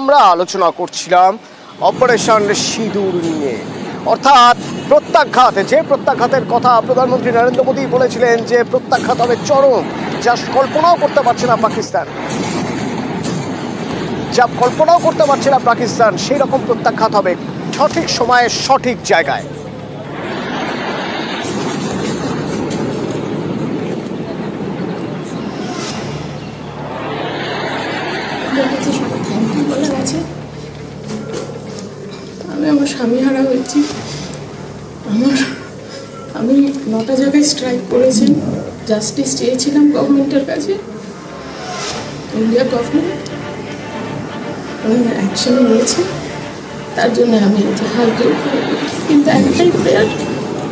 আমরা আলোচনা করছিলাম অপারেশন সিঁদুর নিয়ে, অর্থাৎ প্রত্যাঘাত, যে প্রত্যাঘাতের কথা প্রধানমন্ত্রী নরেন্দ্র মোদী বলেছিলেন যে প্রত্যাঘাত হবে চরম, যা কল্পনাও করতে পারছে না পাকিস্তান, সেই রকম প্রত্যাঘাত হবে সঠিক সময়ে সঠিক জায়গায়। আমি আমার স্বামী হারা হয়েছি। আমি 9টা জায়গায় স্ট্রাইক করেছি, জাস্টিস চেয়েছিলাম গভর্নমেন্টের কাছে, ইন্ডিয়া গভর্নমেন্ট অ্যাকশন নিয়েছে, তার জন্য আমি হালকা কিন্তু একটাই প্রেয়ার,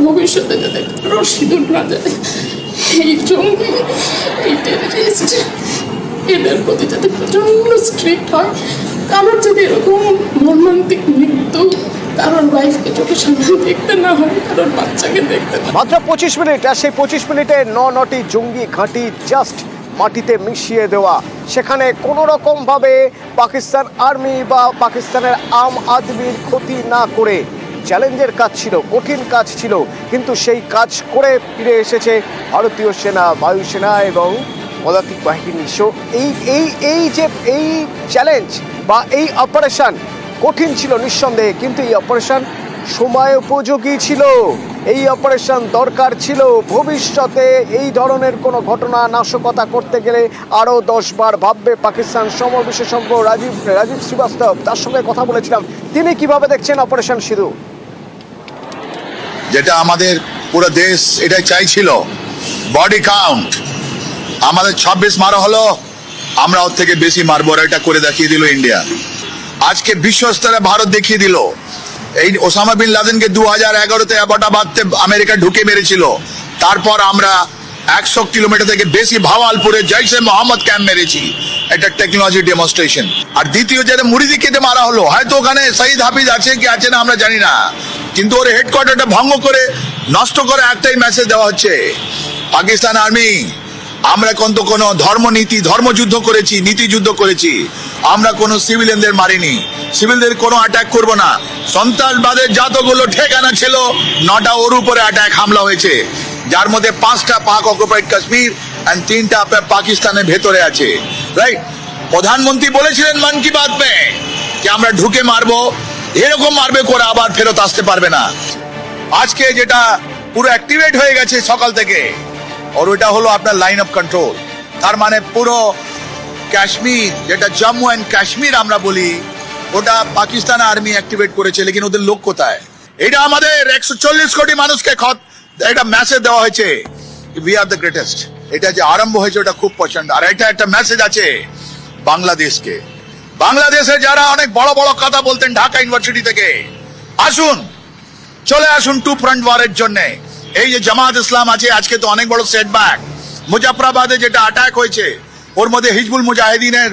ভবিষ্যতে যাতে কারোর সিঁদুর না যায়, এই জঙ্গি, এই টেররিস্ট, এদের প্রতি যাতে প্রচন্ড স্ট্রিক্ট হয়, কারোর যদি এরকম মর্মান্তিক মৃত্যু কারোর ওয়াইফকে চোখের সামনে দেখতে না হয়, কারোর বাচ্চাকে দেখতে না। মাত্র 25 মিনিট, আর সেই 25 মিনিটে 9টি জঙ্গি ঘাঁটি জাস্ট মাটিতে মিশিয়ে দেওয়া। সেখানে কোনো রকম ভাবে পাকিস্তান আর্মি বা পাকিস্তানের আম আদমির ক্ষতি না করে চ্যালেঞ্জের কাজ ছিল, কঠিন কাজ ছিল, কিন্তু সেই কাজ করে ফিরে এসেছে ভারতীয় সেনা, বায়ুসেনা এবং পদাতিক বাহিনী। সো এই যে এই চ্যালেঞ্জ বা এই অপারেশন কঠিন ছিল নিঃসন্দেহে, কিন্তু এই অপারেশন সময় উপযোগী ছিল, এই অপারেশন দরকার ছিল। ভবিষ্যতে এই ধরনের কোনো ঘটনা নাশকতা করতে গেলে আরও 10 বার ভাববে পাকিস্তান। সমবিশেষজ্ঞ রাজীব শ্রীবাস্তব, তার সঙ্গে কথা বলেছিলাম, তিনি কিভাবে দেখছেন অপারেশন সিঁদুর? যেটা আমাদের পুরো দেশ এটাই চাইছিল, বডি কাউন্ট আমাদের 26 মারা হলো, আমরা ওর থেকে বেশি মারবো, এটা করে দেখিয়ে দিল ইন্ডিয়া। আজকে বিশ্বস্তরে ভারত দেখিয়ে দিল। এই ওসামা বিন লাদেনকে 2011-তে অ্যাবোটাবাদে আমেরিকা ঢুকে মেরেছিল, তারপর আমরা 100 কিলোমিটার থেকে বেশি ভাওয়ালপুরে জৈশে মোহাম্মদ ক্যাম্প মেরেছি। এটা টেকনোলজি ডেমনস্ট্রেশন। আর দ্বিতীয় যেটা মুরিদি কেটে মারা হলো, হয়তো ওখানে শহীদ হাফিজ আছে কি আছে না আমরা জানি না, কিন্তু ওর হেডকোয়ার্টারটা ভঙ্গ করে নষ্ট করে একটাই মেসেজ দেওয়া হচ্ছে, পাকিস্তান আর্মি আমরা কিন্তু কোনো ধর্মযুদ্ধ করেছি, নীতিযুদ্ধ করেছি, আমরা কোনো সিভিলিয়ানদের মারিনি, সিভিলদের কোনো অ্যাটাক করব না। সন্ত্রাসবাদের যতগুলো ঠিকানা ছিল 9টা ওর উপরে অ্যাটাক হামলা হয়েছে, যার মধ্যে 5টা পাক অকুপাইড কাশ্মীর এন্ড 3টা আপনার পাকিস্তানের ভেতরে আছে, রাইট? প্রধানমন্ত্রী বলেছিলেন মন কি বাত মে যে আমরা ঢুকে মারবো, এরকম মারবে করে আবার ফেরত আসতে পারবে না। আজকে যেটা পুরো অ্যাক্টিভেট হয়ে গেছে সকাল থেকে, আর ওটা হলো আপনার লাইন অফ কন্ট্রোল। তার মানে পুরো কাশ্মীর, যেটা জম্মু এন্ড কাশ্মীর আমরা বলি, ওটা পাকিস্তান আর্মি অ্যাক্টিভেট করেছে, লেকিন ওদের লোক কোথায়? এটা আমাদের 140 কোটি মানুষকে একটা মেসেজ দেওয়া হয়েছে, উই আর দ্য গ্রেটেস্ট। এটা যে আরম্ভ হয়েছে ওটা খুব পছন্দ। আর এটা একটা মেসেজ আছে বাংলাদেশকে, বাংলাদেশে যারা অনেক বড় বড় কথা বলতেন ঢাকা ইউনিভার্সিটি থেকে, আসুন, চলে আসুন টু ফ্রন্ট ওয়ারের জন্য। এই যে জামাত ইসলাম আছে, আজকে তো অনেক বড় সেটব্যাক। মুজাফরাবাদে যেটা অ্যাটাক হয়েছে, ওর মধ্যে হিজবুল মুজাহিদিনের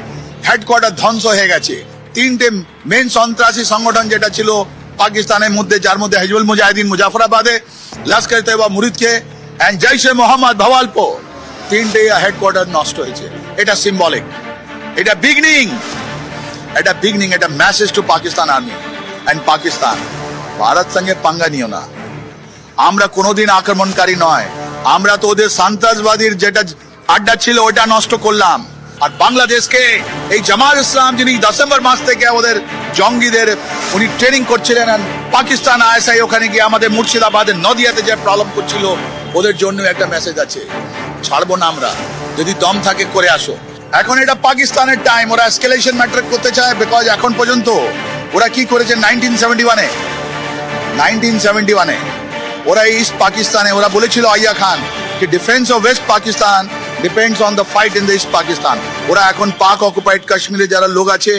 হেডকোয়ার্টার ধ্বংস হয়ে গেছে। 3টে মেন সন্ত্রাসী সংগঠন যেটা ছিল পাকিস্তানের মধ্যে, যার মধ্যে হিজবুল মুজাহিদিন মুজাফরাবাদে, লস্কর তৈবা মুরিদকে এন্ড জৈশে মোহাম্মদ ভাওয়ালপুর, 3টে হেডকোয়ার্টার নষ্ট হয়েছে। এটা সিম্বলিক, এটা বিগনিং, এটা message to Pakistan army and Pakistan, Bharat সঙ্গে পাঙ্গা নিও না, আমরা কোনোদিন আক্রমণকারী নয়, আমরা তো ওদের সন্ত্রাসবাদীর যেটা আড্ডা ছিল ওটা নষ্ট করলাম। আর বাংলাদেশকে এই জামাত ইসলাম যিনি ডিসেম্বর মাস থেকে ওদের জঙ্গিদের উনি ট্রেনিং করছিলেন, পাকিস্তান আইএসআই ওখানে গিয়ে আমাদের মুর্শিদাবাদের নদিয়াতে যে প্রবলেম করছিল, ওদের জন্য একটা মেসেজ আছে, ছাড়বো না আমরা, যদি দম থাকে করে আসো। এখন এটা পাকিস্তানের টাইম, ওরা এসকেলেশন ম্যাটার করতে চায়, বিকজ এখন পর্যন্ত ওরা কি করেছে 1971-এ ওরা ইস্ট পাকিস্তানে ওরা বলেছিল আইয়া খান কি defence of West Pakistan depends on the fight in the east Pakistan. ওরা এখন পাক অকুপাইড কাশ্মীরে যারা লোক আছে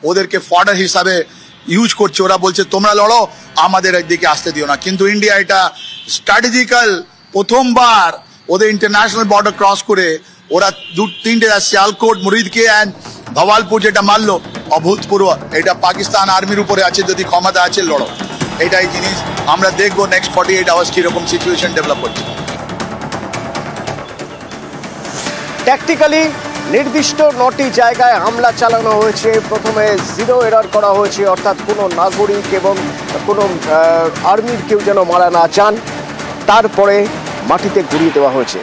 ওদেরকে ফডার হিসাবে ইউজ করছে। ওরা বলছে তোমরা লড়ো, আমাদের একদিকে আসতে দিও না। কিন্তু ইন্ডিয়া এটা স্ট্র্যাটেজিক্যাল, প্রথমবার ওদের ইন্টারন্যাশনাল বর্ডার ক্রস করে ওরা 2-3টে সিয়ালকোট, মুরিদকে এন্ড ভাওয়ালপুর যেটা মারলো, অভূতপূর্ব। এটা পাকিস্তান আর্মির উপরে আছে, যদি ক্ষমতা আছে লড়ো। এটাই জিনিস আমরা দেখবো নেক্সট 48 আওয়ার্স কিরকম সিচুয়েশন ডেভেলপ হচ্ছে। ট্যাকটিক্যালি নির্দিষ্ট 9টি জায়গায় হামলা চালানো হয়েছে। প্রথমে জিরো এরর করা হয়েছে, অর্থাৎ কোনো নাগরিক এবং কোনো আর্মির কেউ যেন মারা না যান। তারপরে মাটিতে গুঁড়িয়ে দেওয়া হয়েছে।